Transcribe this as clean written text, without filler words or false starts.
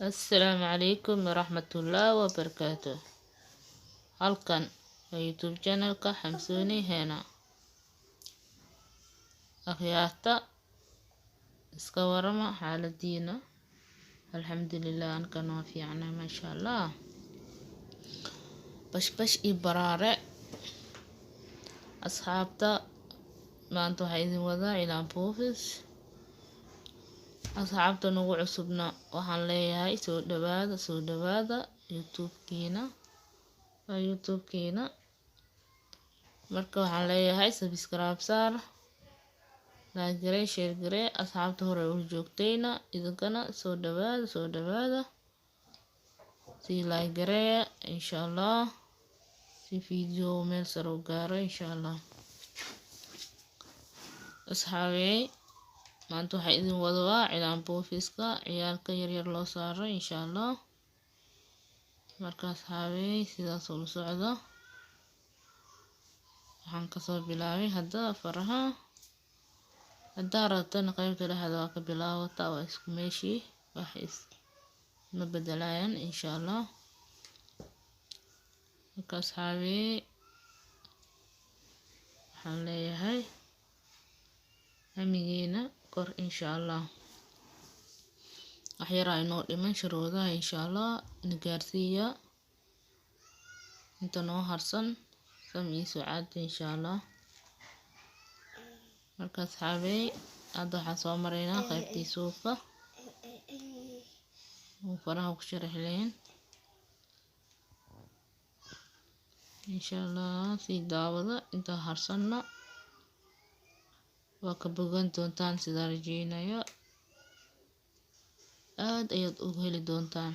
Assalaamu calaykum waraxmatullaahi wabarakaatuh. Halkan waa YouTube channelka Xamsooni Heena. Akhyaarta iska warama xaaladiina. Alxamdulillaah ankan waa fiicnaa maasha Allah. Bash iyo baraare asxaabta maanta waxaa idin wadaa ilaan buufis. Asxaabta nagu cusubna waxaan leeyahay soo dhawaada YouTube-kiina marka waxaan leeyahay subscribe saar, like garee, share garee. Asxaabta hore u joogtayna idinkana soo dhawaada si like garee insha Allah, si video meel sare u gaaro insha Allah. Asxaabey maanta waxaa idin wadaa ilaan buufiska ciyaalka yaryar loo saaro insha Allah. Markaas asxaabey sidaas oo la socdo waxaan kasoo bilaabay hadda faraha. haddaa rabtana qaybta dhexda waa ka bilaabata, waa isku meeshii wax ma bedelayaan insha Allah. Markaas asxaabey waxaan leeyahay hamigeena kor insha Allah. waxyaraa inoo dhiman sharoodaha insha Allah na gaarsiiya inta noo harsan samii sucaad insha Allah. Markaas asxaabey hadda waxaan soo maraynaa qaybtii suuqa oo faraha ku sharaxleen insha Allah. si daawada inta harsanna waa ka bogan doontaan sida rajeynayo, aad ayaad ugu heli doontaan.